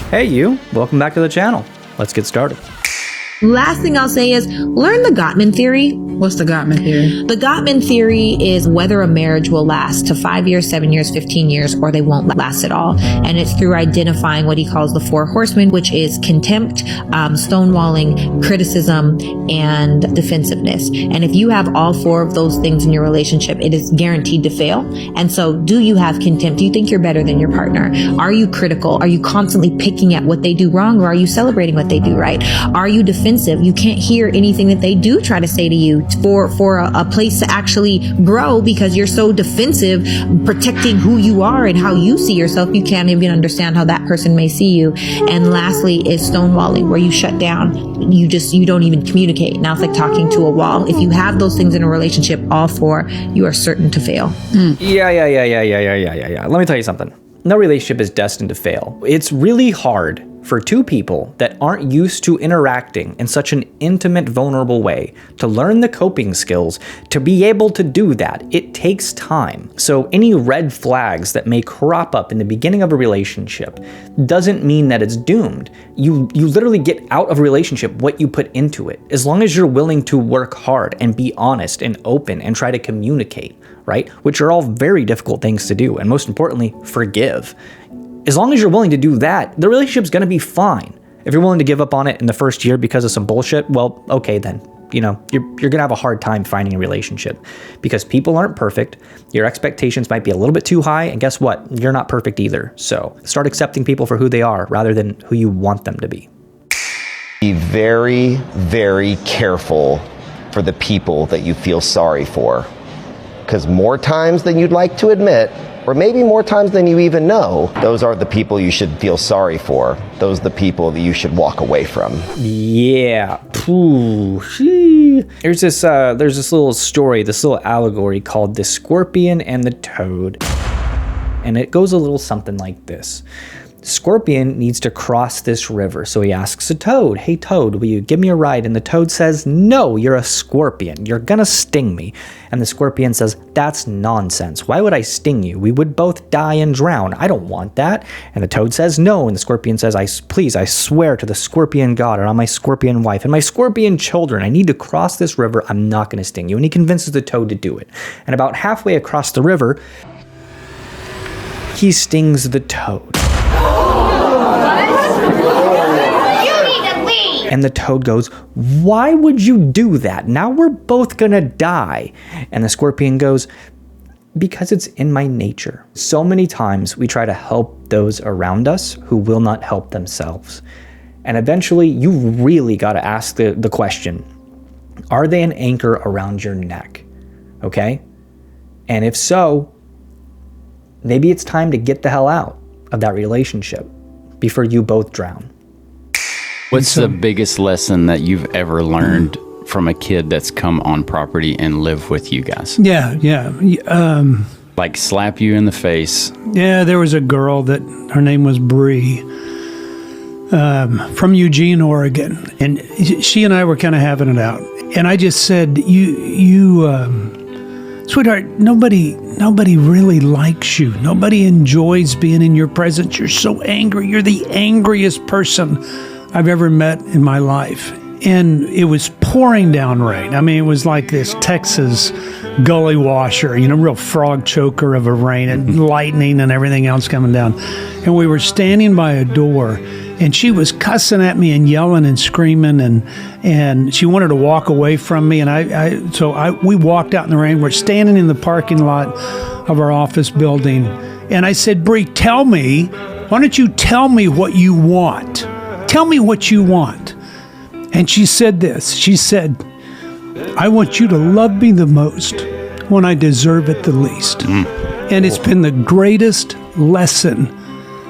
Hey you, welcome back to the channel. Let's get started. Last thing I'll say is learn the Gottman theory. What's the Gottman theory? The Gottman theory is whether a marriage will last to 5 years, 7 years, 15 years, or they won't last at all. And it's through identifying what he calls the 4 horsemen, which is contempt, stonewalling, criticism, and defensiveness. And if you have all 4 of those things in your relationship, it is guaranteed to fail. And so do you have contempt? Do you think you're better than your partner? Are you critical? Are you constantly picking at what they do wrong, or are you celebrating what they do right? Are you defensive? You can't hear anything that they do try to say to you for a place to actually grow because you're so defensive, protecting who you are and how you see yourself. You can't even understand how that person may see you. And lastly is stonewalling, where you shut down. You don't even communicate. Now it's like talking to a wall. If you have those things in a relationship, all 4, you are certain to fail. Yeah. Let me tell you something. No relationship is destined to fail. It's really hard for 2 people that aren't used to interacting in such an intimate, vulnerable way to learn the coping skills to be able to do that. It takes time. So any red flags that may crop up in the beginning of a relationship doesn't mean that it's doomed. You literally get out of a relationship what you put into it. As long as you're willing to work hard and be honest and open and try to communicate, right? Which are all very difficult things to do. And most importantly, forgive. As long as you're willing to do that, the relationship's gonna be fine. If you're willing to give up on it in the first year because of some bullshit, well, okay then. You're gonna have a hard time finding a relationship because people aren't perfect. Your expectations might be a little bit too high, and guess what? You're not perfect either. So start accepting people for who they are rather than who you want them to be. Be very, very careful for the people that you feel sorry for. Because more times than you'd like to admit, or maybe more times than you even know, those are the people you should feel sorry for. Those are the people that you should walk away from. Yeah. There's this little story, this little allegory called The Scorpion and the Toad. And it goes a little something like this. Scorpion needs to cross this river, so he asks a toad, "Hey toad, will you give me a ride?" And the toad says, "No, you're a scorpion. You're gonna sting me." And the scorpion says, "That's nonsense. Why would I sting you? We would both die and drown. I don't want that." And the toad says, "No." And the scorpion says, "Please, I swear to the scorpion god and on my scorpion wife and my scorpion children, I need to cross this river. I'm not gonna sting you." And he convinces the toad to do it. And about halfway across the river, he stings the toad. And the toad goes, "Why would you do that? Now we're both gonna die." And the scorpion goes, "Because it's in my nature." So many times we try to help those around us who will not help themselves. And eventually you really gotta ask the question, are they an anchor around your neck? Okay? And if so, maybe it's time to get the hell out of that relationship before you both drown. What's the biggest lesson that you've ever learned from a kid that's come on property and lived with you guys? Yeah. Like slap you in the face. Yeah, there was a girl that her name was Bree from Eugene, Oregon. And she and I were kind of having it out. And I just said, sweetheart, nobody really likes you. Nobody enjoys being in your presence. You're so angry. You're the angriest person I've ever met in my life. And it was pouring down rain. I mean, it was like this Texas gully washer, real frog choker of a rain and lightning and everything else coming down. And we were standing by a door and she was cussing at me and yelling and screaming and she wanted to walk away from me. And we walked out in the rain. We're standing in the parking lot of our office building. And I said, "Bree, why don't you tell me what you want? Tell me what you want." And she said this. She said, "I want you to love me the most when I deserve it the least." And it's been the greatest lesson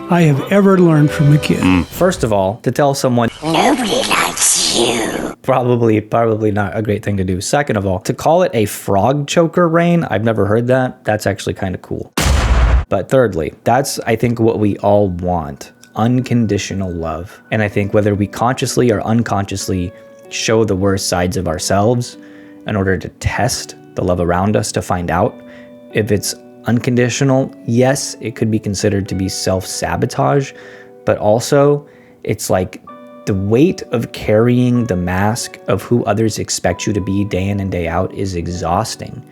I have ever learned from a kid. First of all, to tell someone nobody likes you, probably not a great thing to do. Second of all, to call it a frog choker rain, I've never heard that. That's actually kind of cool. But thirdly, that's, I think, what we all want. Unconditional love. And I think whether we consciously or unconsciously show the worst sides of ourselves in order to test the love around us to find out if it's unconditional, yes, it could be considered to be self-sabotage, but also it's like the weight of carrying the mask of who others expect you to be day in and day out is exhausting.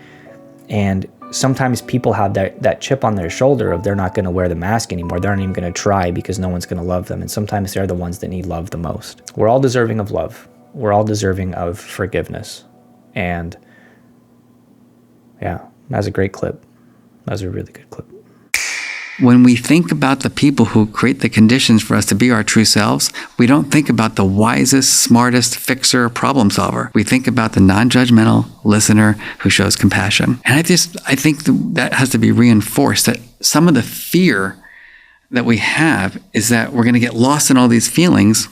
And sometimes people have that chip on their shoulder of they're not going to wear the mask anymore. They're not even going to try because no one's going to love them. And sometimes they're the ones that need love the most. We're all deserving of love. We're all deserving of forgiveness. And yeah, that was a great clip. That was a really good clip. When we think about the people who create the conditions for us to be our true selves, we don't think about the wisest, smartest fixer, problem solver. We think about the non-judgmental listener who shows compassion. And I think that has to be reinforced, that some of the fear that we have is that we're going to get lost in all these feelings,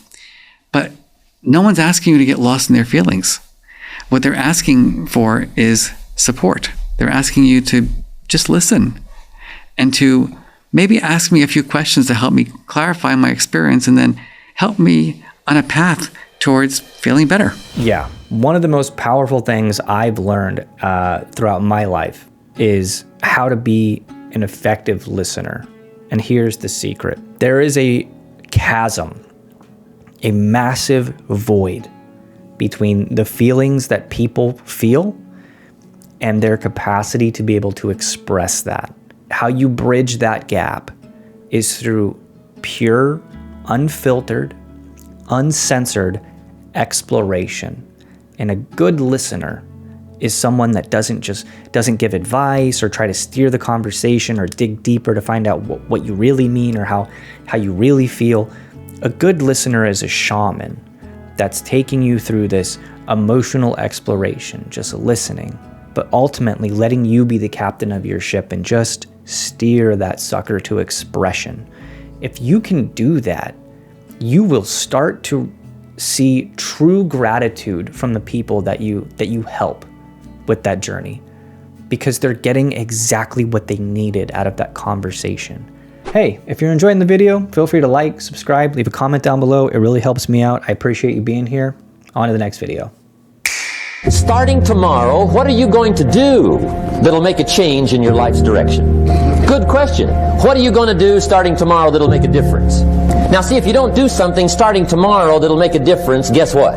but no one's asking you to get lost in their feelings. What they're asking for is support. They're asking you to just listen and to maybe ask me a few questions to help me clarify my experience and then help me on a path towards feeling better. Yeah. One of the most powerful things I've learned throughout my life is how to be an effective listener. And here's the secret. There is a chasm, a massive void between the feelings that people feel and their capacity to be able to express that. How you bridge that gap is through pure, unfiltered, uncensored exploration. And a good listener is someone that doesn't give advice or try to steer the conversation or dig deeper to find out what you really mean or how you really feel. A good listener is a shaman that's taking you through this emotional exploration, just listening, but ultimately letting you be the captain of your ship and just steer that sucker to expression. If you can do that, you will start to see true gratitude from the people that you help with that journey, because they're getting exactly what they needed out of that conversation. Hey, if you're enjoying the video, feel free to like, subscribe, leave a comment down below. It really helps me out. I appreciate you being here. On to the next video. Starting tomorrow, what are you going to do that'll make a change in your life's direction? Good question. What are you going to do starting tomorrow that'll make a difference? Now see, if you don't do something starting tomorrow that'll make a difference, guess what?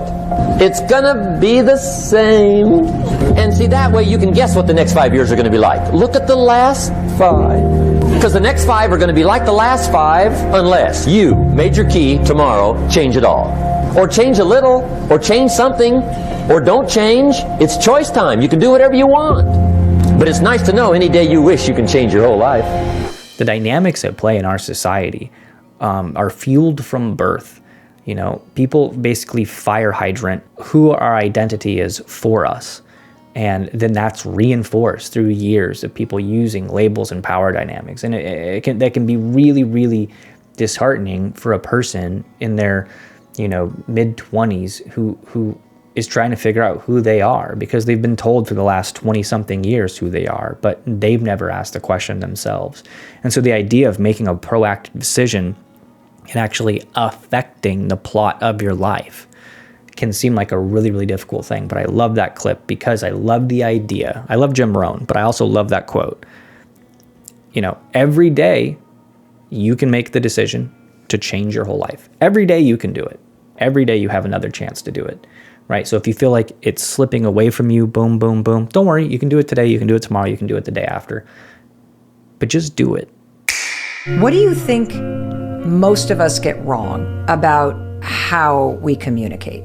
It's gonna be the same. And see, that way you can guess what the next 5 years are going to be like. Look at the last 5. Because the next 5 are going to be like the last 5 unless you, major key, tomorrow, change it all. Or change a little, or change something, or don't change. It's choice time. You can do whatever you want. But it's nice to know any day you wish you can change your whole life. The dynamics at play in our society are fueled from birth. You know, people basically fire hydrant who our identity is for us. And then that's reinforced through years of people using labels and power dynamics. And that can be really, really disheartening for a person in their, mid-20s who is trying to figure out who they are, because they've been told for the last 20-something years who they are, but they've never asked the question themselves. And so the idea of making a proactive decision and actually affecting the plot of your life can seem like a really, really difficult thing. But I love that clip because I love the idea. I love Jim Rohn, but I also love that quote. Every day you can make the decision to change your whole life. Every day you can do it. Every day you have another chance to do it, right? So if you feel like it's slipping away from you, boom, boom, boom, don't worry. You can do it today. You can do it tomorrow. You can do it the day after. But just do it. What do you think most of us get wrong about how we communicate?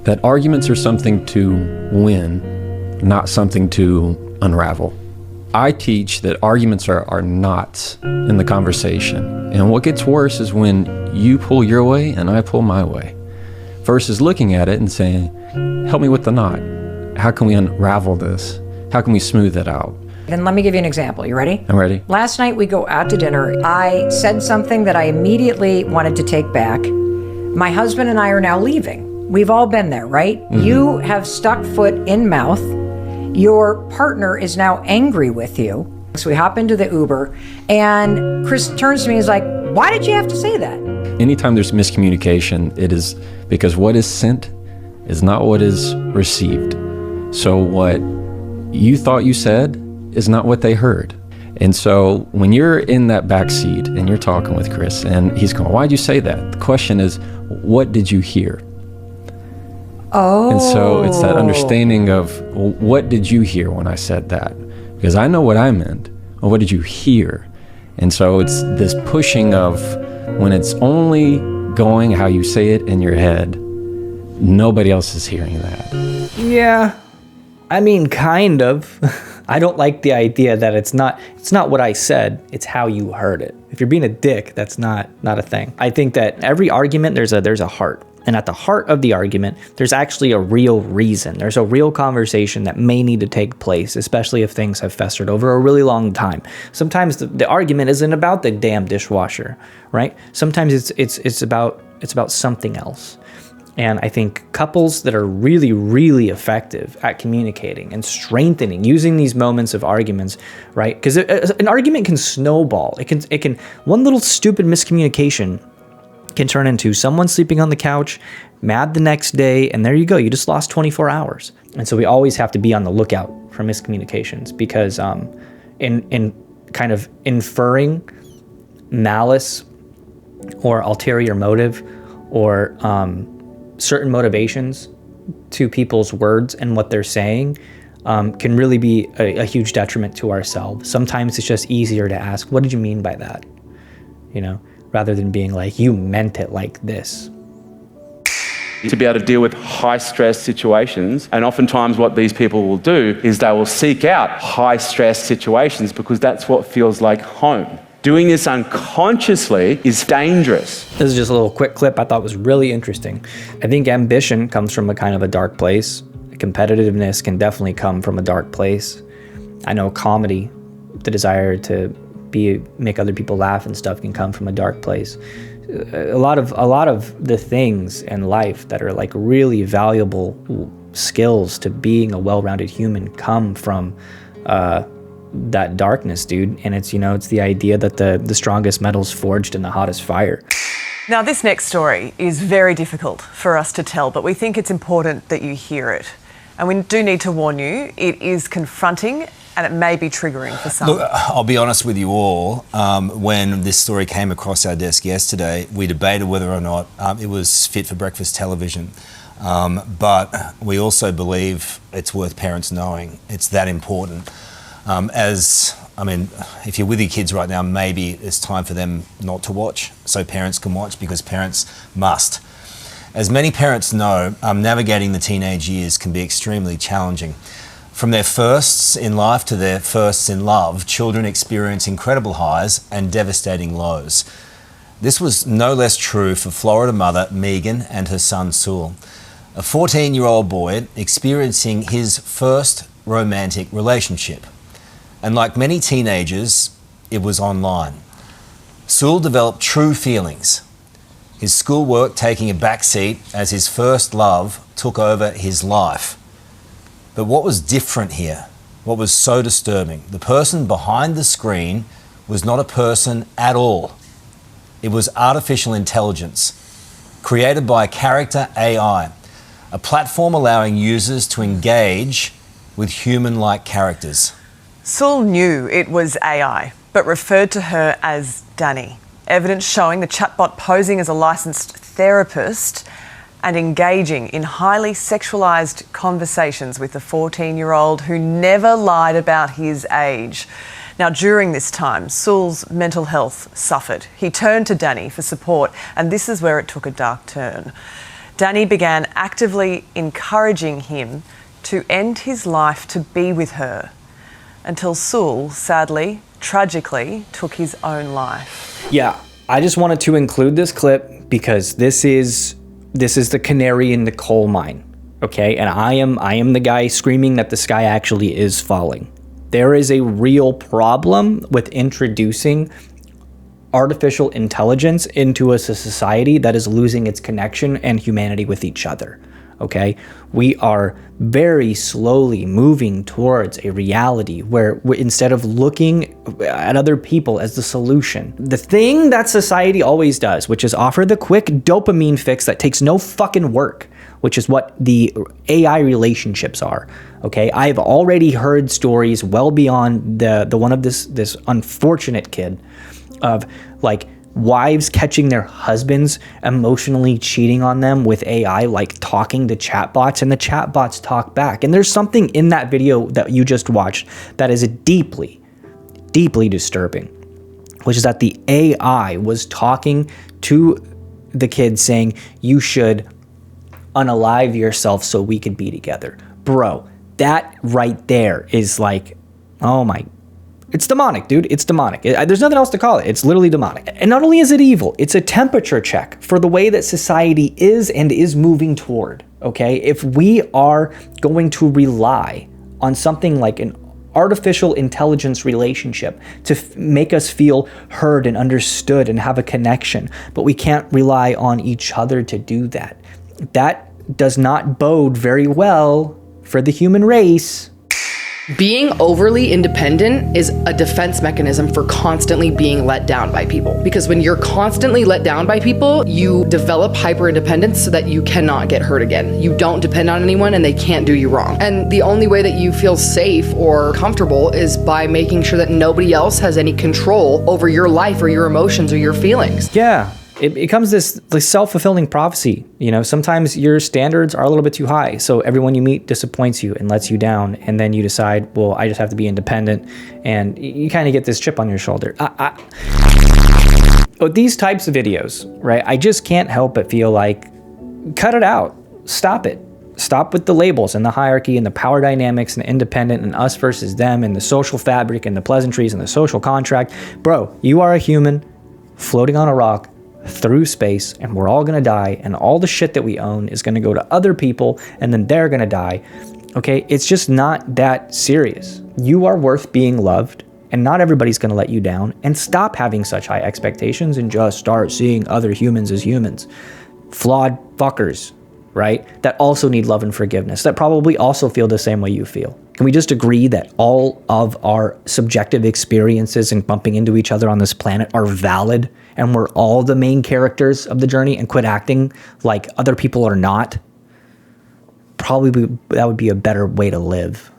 That arguments are something to win, not something to unravel. I teach that arguments are knots in the conversation. And what gets worse is when you pull your way and I pull my way, versus looking at it and saying, help me with the knot. How can we unravel this? How can we smooth it out? Then let me give you an example. You ready? I'm ready. Last night we go out to dinner. I said something that I immediately wanted to take back. My husband and I are now leaving. We've all been there, right? Mm-hmm. You have stuck foot in mouth. Your partner is now angry with you. So we hop into the Uber and Chris turns to me and is like, why did you have to say that? Anytime there's miscommunication, it is because what is sent is not what is received. So what you thought you said is not what they heard. And so when you're in that back seat and you're talking with Chris and he's going, why'd you say that? The question is, what did you hear? Oh. And so it's that understanding of, well, what did you hear when I said that? Because I know what I meant. Well, what did you hear? And so it's this pushing of when it's only going how you say it in your head, nobody else is hearing that. Yeah, I mean, kind of. I don't like the idea that it's not what I said, it's how you heard it. If you're being a dick, that's not a thing. I think that every argument, there's a heart. And at the heart of the argument, there's actually a real reason. There's a real conversation that may need to take place, especially if things have festered over a really long time. Sometimes the argument isn't about the damn dishwasher, right? Sometimes it's about something else. And I think couples that are really, really effective at communicating and strengthening, using these moments of arguments, right? Because an argument can snowball. It can one little stupid miscommunication can turn into someone sleeping on the couch, mad the next day, and there you go. You just lost 24 hours. And so we always have to be on the lookout for miscommunications, because in kind of inferring malice or ulterior motive or certain motivations to people's words and what they're saying can really be a huge detriment to ourselves. Sometimes it's just easier to ask, what did you mean by that? You know, rather than being like, you meant it like this. To be able to deal with high stress situations, and oftentimes what these people will do is they will seek out high stress situations because that's what feels like home. Doing this unconsciously is dangerous. This is just a little quick clip I thought was really interesting. I think ambition comes from a kind of a dark place. Competitiveness can definitely come from a dark place. I know comedy, the desire to make other people laugh and stuff, can come from a dark place. A lot of the things in life that are like really valuable skills to being a well-rounded human come from that darkness, dude. And it's the idea that the strongest metal's forged in the hottest fire. Now, this next story is very difficult for us to tell, but we think it's important that you hear it. And we do need to warn you, it is confronting and it may be triggering for some. Look, I'll be honest with you all. When this story came across our desk yesterday, we debated whether or not it was fit for breakfast television. But we also believe it's worth parents knowing. It's that important. If you're with your kids right now, maybe it's time for them not to watch, so parents can watch, because parents must. As many parents know, navigating the teenage years can be extremely challenging. From their firsts in life to their firsts in love, children experience incredible highs and devastating lows. This was no less true for Florida mother Megan and her son Sewell, a 14-year-old boy experiencing his first romantic relationship. And like many teenagers, it was online. Sewell developed true feelings, his schoolwork taking a backseat as his first love took over his life. But what was different here? What was so disturbing? The person behind the screen was not a person at all. It was artificial intelligence, created by Character AI, a platform allowing users to engage with human-like characters. Sewell knew it was AI, but referred to her as Danny. Evidence showing the chatbot posing as a licensed therapist and engaging in highly sexualised conversations with the 14-year-old who never lied about his age. Now, during this time, Sewell's mental health suffered. He turned to Danny for support, and this is where it took a dark turn. Danny began actively encouraging him to end his life to be with her, until Sewell, sadly, tragically, took his own life. Yeah, I just wanted to include this clip because this is the canary in the coal mine, okay? And I am the guy screaming that the sky actually is falling. There is a real problem with introducing artificial intelligence into a society that is losing its connection and humanity with each other. okay? We are very slowly moving towards a reality where instead of looking at other people as the solution, the thing that society always does, which is offer the quick dopamine fix that takes no fucking work, which is what the AI relationships are, okay? I've already heard stories well beyond the one of this unfortunate kid of like wives catching their husbands emotionally cheating on them with AI, like talking to chatbots, and the chatbots talk back. And there's something in that video that you just watched that is deeply, deeply disturbing, which is that the AI was talking to the kid saying, you should unalive yourself so we could be together. Bro, that right there is like, oh my, it's demonic, dude. It's demonic. There's nothing else to call it. It's literally demonic. And not only is it evil, it's a temperature check for the way that society is and is moving toward, okay? If we are going to rely on something like an artificial intelligence relationship to make us feel heard and understood and have a connection, but we can't rely on each other to do that, that does not bode very well for the human race. Being overly independent is a defense mechanism for constantly being let down by people. Because when you're constantly let down by people, you develop hyper independence so that you cannot get hurt again. You don't depend on anyone and they can't do you wrong. And the only way that you feel safe or comfortable is by making sure that nobody else has any control over your life or your emotions or your feelings. Yeah. It becomes this self-fulfilling prophecy. You know, sometimes your standards are a little bit too high, so everyone you meet disappoints you and lets you down, and then you decide, well, I just have to be independent, and you kind of get this chip on your shoulder. These types of videos, right, I just can't help but feel like, cut it out. Stop it. Stop with the labels and the hierarchy and the power dynamics and the independent and us versus them and the social fabric and the pleasantries and the social contract. Bro, you are a human floating on a rock through space, and we're all gonna die, and all the shit that we own is gonna go to other people, and then they're gonna die. Okay, it's just not that serious. You are worth being loved, and not everybody's gonna let you down. And stop having such high expectations and just start seeing other humans as humans. Flawed fuckers, right? That also need love and forgiveness, that probably also feel the same way you feel. Can we just agree that all of our subjective experiences and bumping into each other on this planet are valid, and we're all the main characters of the journey, and quit acting like other people are not? Probably that would be a better way to live.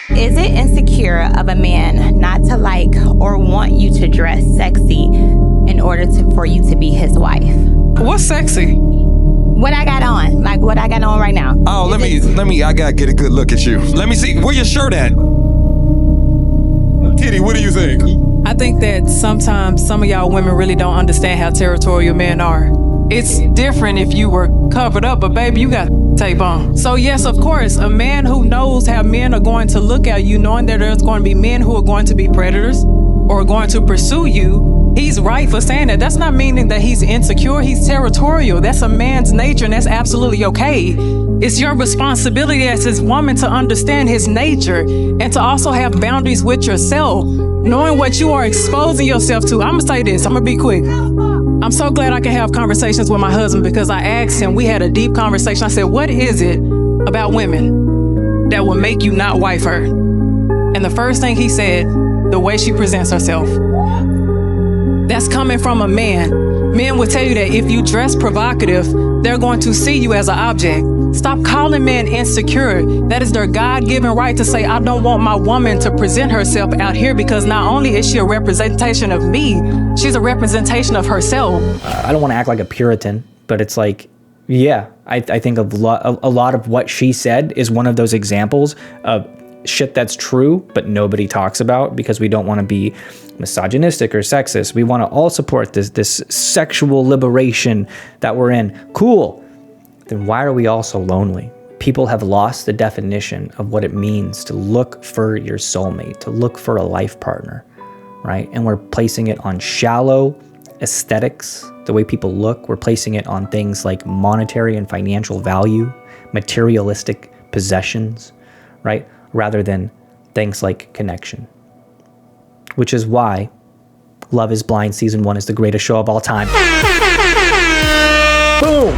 Is it insecure of a man not to like or want you to dress sexy in order for you to be his wife? What's sexy? What I got on, like what I got on right now. Oh, let me, I gotta get a good look at you. Let me see, where your shirt at? Kitty, what do you think? I think that sometimes some of y'all women really don't understand how territorial men are. It's different if you were covered up, but baby, you got tape on. So yes, of course, a man who knows how men are going to look at you, knowing that there's going to be men who are going to be predators or going to pursue you, he's right for saying that. That's not meaning that he's insecure, he's territorial. That's a man's nature, and that's absolutely okay. It's your responsibility as his woman to understand his nature and to also have boundaries with yourself, knowing what you are exposing yourself to. I'm gonna say this, I'm gonna be quick. I'm so glad I can have conversations with my husband, because I asked him, we had a deep conversation. I said, what is it about women that will make you not wife her? And the first thing he said, the way she presents herself. That's coming from a man. Men will tell you that if you dress provocative, they're going to see you as an object. Stop calling men insecure. That is their God-given right to say, I don't want my woman to present herself out here, because not only is she a representation of me, she's a representation of herself. I don't want to act like a Puritan, but it's like, yeah, I think a lot of what she said is one of those examples of shit that's true, but nobody talks about, because we don't want to be misogynistic or sexist. We want to all support this sexual liberation that we're in. Cool. Then why are we all so lonely? People have lost the definition of what it means to look for your soulmate, to look for a life partner, right? And we're placing it on shallow aesthetics, the way people look. We're placing it on things like monetary and financial value, materialistic possessions, right? Rather than things like connection. Which is why Love is Blind Season 1 is the greatest show of all time. Boom!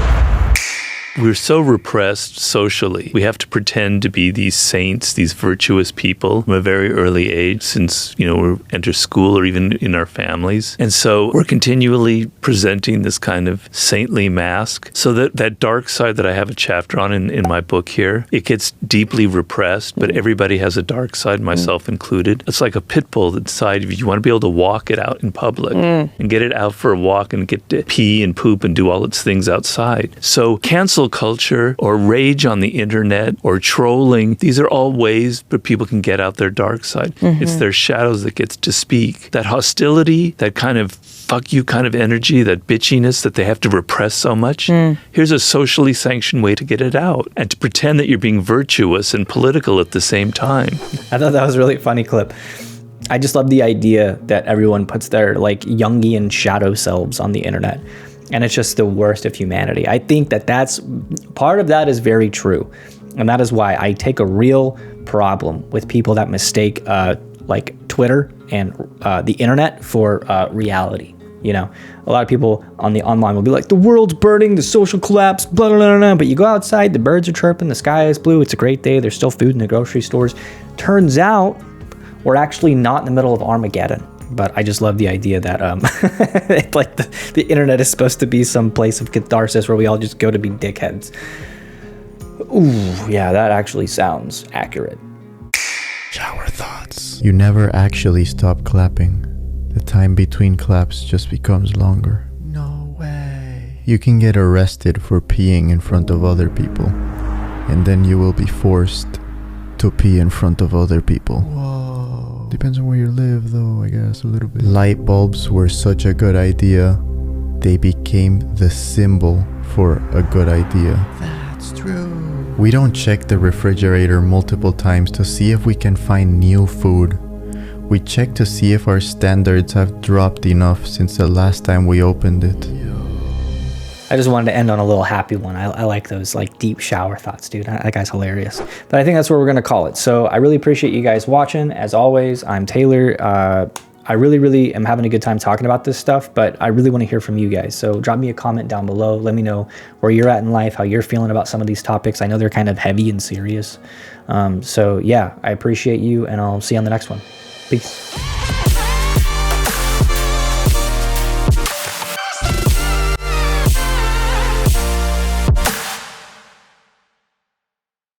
we're so repressed socially. We have to pretend to be these saints, these virtuous people from a very early age, since, we enter school or even in our families. And so we're continually presenting this kind of saintly mask. So that dark side that I have a chapter on in my book here, it gets deeply repressed, but everybody has a dark side, myself included. It's like a pit bull inside. If you want to be able to walk it out in public and get it out for a walk and get to pee and poop and do all its things outside. So cancel culture or rage on the internet or trolling, these are all ways that people can get out their dark side. It's their shadows that gets to speak. That hostility, that kind of fuck you kind of energy, that bitchiness that they have to repress so much. Here's a socially sanctioned way to get it out and to pretend that you're being virtuous and political at the same time. I thought that was a really funny clip. I just love the idea that everyone puts their Jungian shadow selves on the internet. And it's just the worst of humanity. I think that's part of that is very true. And that is why I take a real problem with people that mistake Twitter and the internet for reality. A lot of people on the online will be like, the world's burning, the social collapse, blah, blah, blah, blah. But you go outside, the birds are chirping, the sky is blue, it's a great day, there's still food in the grocery stores. Turns out we're actually not in the middle of Armageddon. But I just love the idea that the internet is supposed to be some place of catharsis where we all just go to be dickheads. Ooh, yeah, that actually sounds accurate. Shower thoughts. You never actually stop clapping. The time between claps just becomes longer. No way. You can get arrested for peeing in front of other people, and then you will be forced to pee in front of other people. Whoa. Depends on where you live, though, I guess, a little bit. Light bulbs were such a good idea, they became the symbol for a good idea. That's true. We don't check the refrigerator multiple times to see if we can find new food. We check to see if our standards have dropped enough since the last time we opened it. I just wanted to end on a little happy one. I like those deep shower thoughts, dude. That guy's hilarious. But I think that's what we're going to call it. So I really appreciate you guys watching. As always, I'm Taylor. I really am having a good time talking about this stuff, but I really want to hear from you guys. So drop me a comment down below. Let me know where you're at in life, how you're feeling about some of these topics. I know they're kind of heavy and serious. So yeah, I appreciate you, and I'll see you on the next one. Peace.